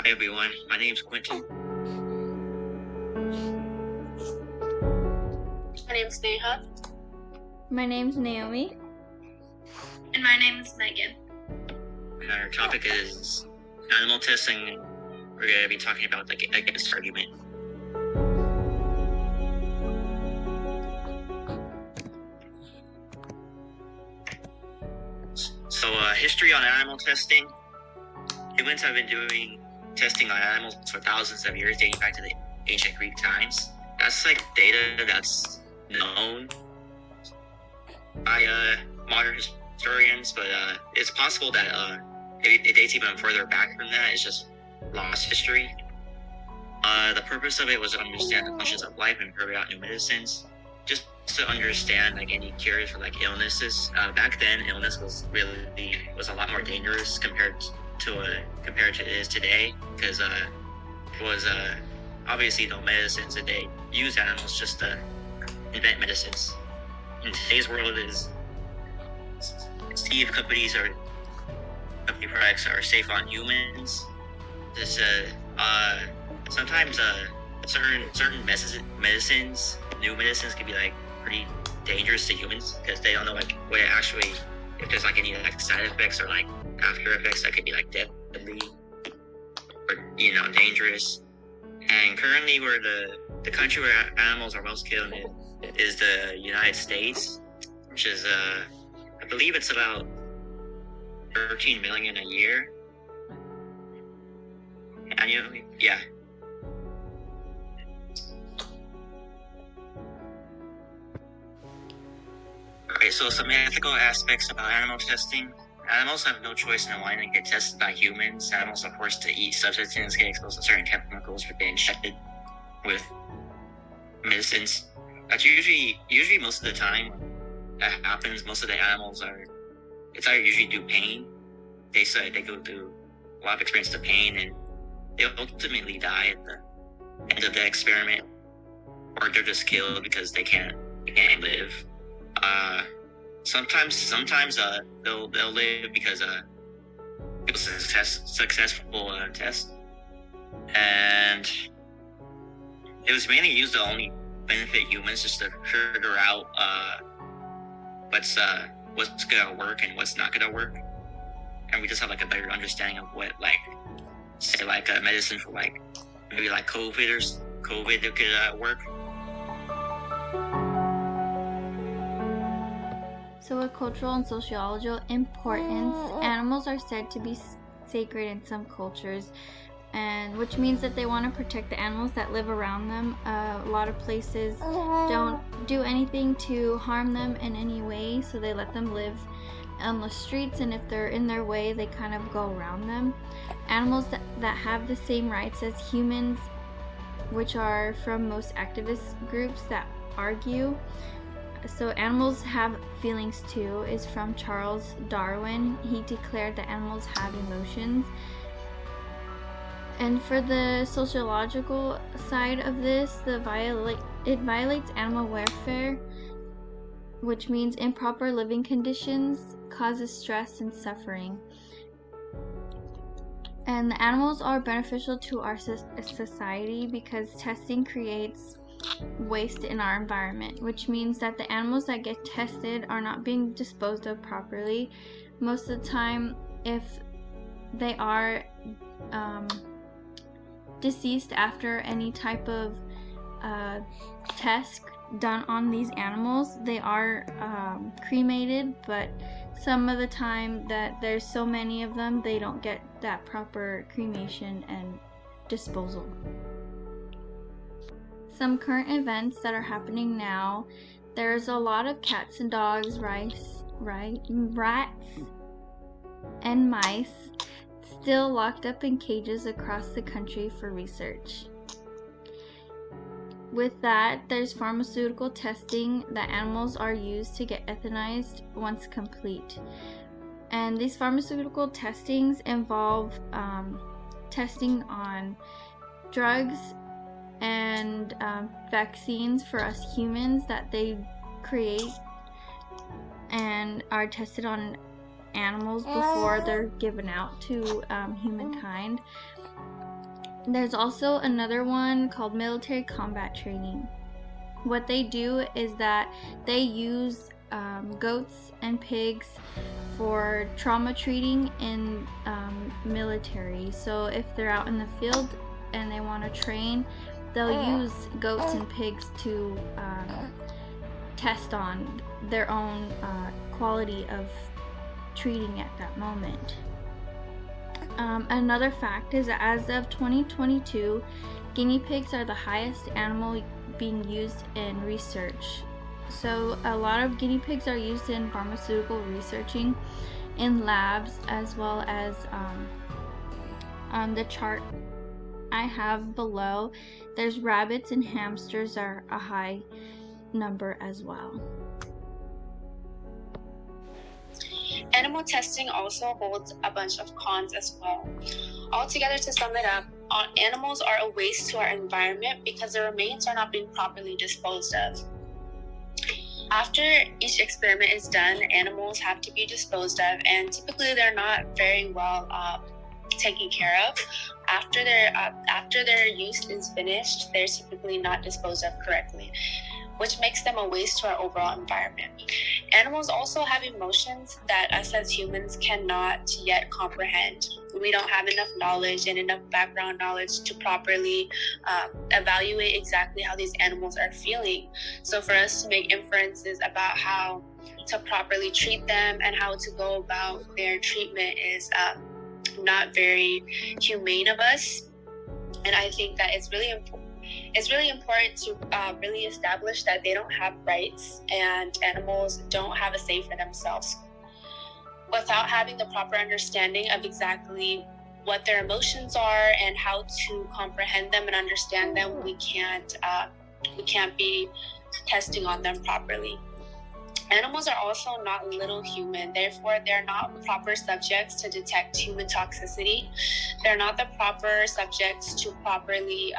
Hi everyone, my name is Quentin. My name's Neha. My name's Naomi. And my name is Megan. And our topic is animal testing. We're going to be talking about the against argument. So, history on animal testing. Humans have been doing testing on animals for thousands of years, dating back to the ancient Greek times. That's like data that's known by modern historians, but it's possible that it dates even further back from that. It's just lost history. The purpose of it was to understand the functions of life and prove out new medicines, just to understand like any cures for like illnesses. Back then, illness was a lot more dangerous compared to it is today, because it was obviously no medicines, and they use animals just to invent medicines. In today's world, is see if company products are safe on humans. This sometimes certain medicines, new medicines, can be like pretty dangerous to humans because they don't know like what it actually, if there's like any like side effects or like after effects that could be like deadly or dangerous. And currently, where the country where animals are most killed is the United States, which is I believe it's about 13 million a year annually. Yeah. Alright, so some ethical aspects about animal testing. Animals have no choice in wanting to get tested by humans. Animals are forced to eat substances, get exposed to certain chemicals, or get injected with medicines. That's usually most of the time that happens. Most of the animals it's either usually due pain. They say they go through a lot of experience of pain, and they ultimately die at the end of the experiment, or they're just killed because they can't live. Sometimes they'll live because it was a successful test, and it was mainly used to only benefit humans, just to figure out what's gonna work and what's not gonna work, and we just have like a better understanding of what, like, say like a medicine for like maybe like COVID that could work. So with cultural and sociological importance, animals are said to be sacred in some cultures, and which means that they want to protect the animals that live around them. A lot of places don't do anything to harm them in any way, so they let them live on the streets, and if they're in their way, they kind of go around them. Animals that have the same rights as humans, which are from most activist groups that argue. So animals have feelings too is from Charles Darwin. He declared that animals have emotions. And for the sociological side of this, it violates animal welfare, which means improper living conditions causes stress and suffering. And the animals are beneficial to our society because testing creates waste in our environment, which means that the animals that get tested are not being disposed of properly. Most of the time, if they are deceased after any type of test done on these animals, they are cremated, but some of the time that there's so many of them, they don't get that proper cremation and disposal. Some current events that are happening now, there's a lot of cats and dogs, rats and mice still locked up in cages across the country for research. With that, there's pharmaceutical testing that animals are used to get euthanized once complete. And these pharmaceutical testings involve testing on drugs and vaccines for us humans that they create and are tested on animals before they're given out to humankind. There's also another one called military combat training. What they do is that they use goats and pigs for trauma treating in military. So if they're out in the field and they want to train, they'll use goats and pigs to test on their own quality of treating at that moment. Another fact is that as of 2022, guinea pigs are the highest animal being used in research. So a lot of guinea pigs are used in pharmaceutical researching in labs, as well as on the chart I have below, there's rabbits and hamsters are a high number as well. Animal testing also holds a bunch of cons as well. Altogether, to sum it up, animals are a waste to our environment because their remains are not being properly disposed of. After each experiment is done, animals have to be disposed of, and typically they're not very well taken care of. After their use is finished, they're typically not disposed of correctly, which makes them a waste to our overall environment. Animals also have emotions that us as humans cannot yet comprehend. We don't have enough knowledge and enough background knowledge to properly evaluate exactly how these animals are feeling. So for us to make inferences about how to properly treat them and how to go about their treatment is not very humane of us. And I think that it's really important to really establish that they don't have rights and animals don't have a say for themselves. Without having the proper understanding of exactly what their emotions are and how to comprehend them and understand them, we can't be testing on them properly. Animals are also not little human, therefore they're not proper subjects to detect human toxicity. They're not the proper subjects to properly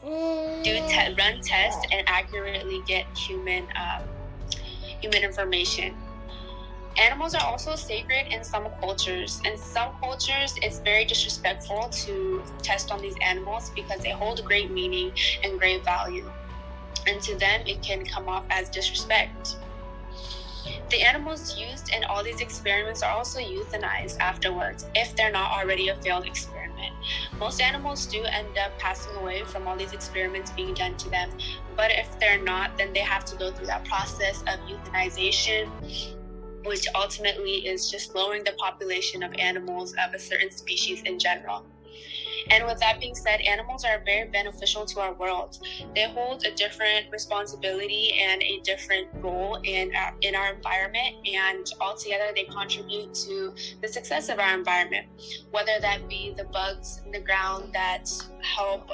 run tests and accurately get human information. Animals are also sacred in some cultures. In some cultures, it's very disrespectful to test on these animals because they hold great meaning and great value. And to them, it can come off as disrespect. The animals used in all these experiments are also euthanized afterwards if they're not already a failed experiment. Most animals do end up passing away from all these experiments being done to them, but if they're not, then they have to go through that process of euthanization, which ultimately is just lowering the population of animals of a certain species in general. And with that being said, animals are very beneficial to our world. They hold a different responsibility and a different role in our environment, and altogether they contribute to the success of our environment, whether that be the bugs in the ground that help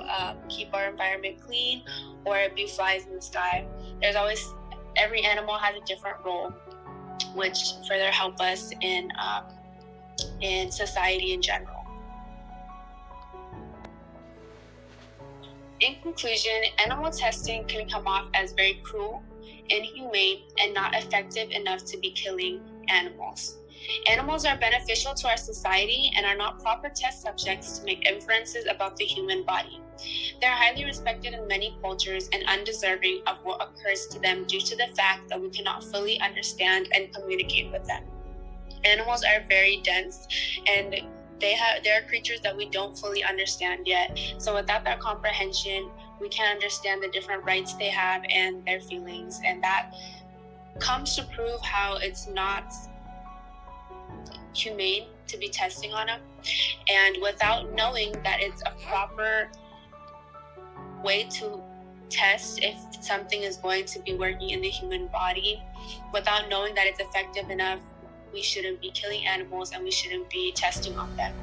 keep our environment clean, or it be flies in the sky. Every animal has a different role, which further help us in society in general. In conclusion, animal testing can come off as very cruel, inhumane, and not effective enough to be killing animals. Animals are beneficial to our society and are not proper test subjects to make inferences about the human body. They are highly respected in many cultures and undeserving of what occurs to them due to the fact that we cannot fully understand and communicate with them. Animals are very dense, and they are creatures that we don't fully understand yet. So without that comprehension, we can't understand the different rights they have and their feelings. And that comes to prove how it's not humane to be testing on them. And without knowing that it's a proper way to test if something is going to be working in the human body, without knowing that it's effective enough, we shouldn't be killing animals and we shouldn't be testing on them.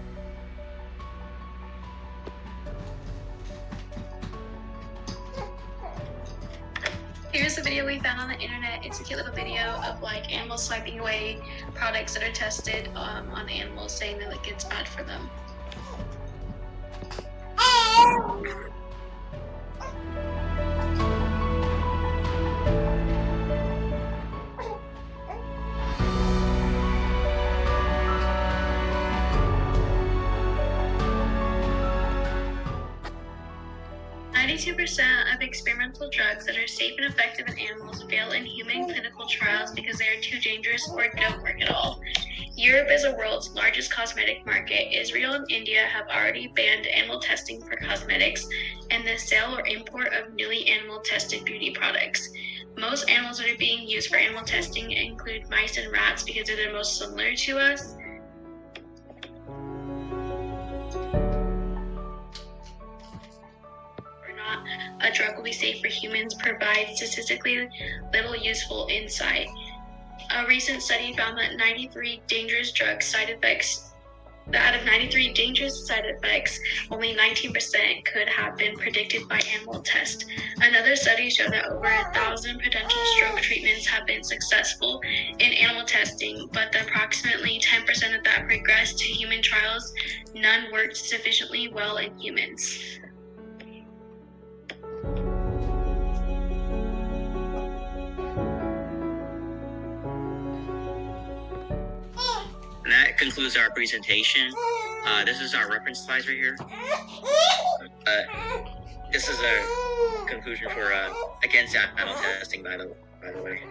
Here's a video we found on the internet. It's a cute little video of like animals swiping away products that are tested on animals, saying that like it's bad for them. 92% of experimental drugs that are safe and effective in animals fail in human clinical trials because they are too dangerous or don't work at all. Europe is the world's largest cosmetic market. Israel and India have already banned animal testing for cosmetics and the sale or import of newly animal-tested beauty products. Most animals that are being used for animal testing include mice and rats because they're the most similar to us. Or not, a drug will be safe for humans provides statistically little useful insight. A recent study found that 93 dangerous drug side effects, out of 93 dangerous side effects, only 19% could have been predicted by animal tests. Another study showed that over 1,000 potential stroke treatments have been successful in animal testing, but approximately 10% of that progressed to human trials. None worked sufficiently well in humans. And that concludes our presentation. This is our reference slides right here. This is a conclusion for against animal testing, by the way.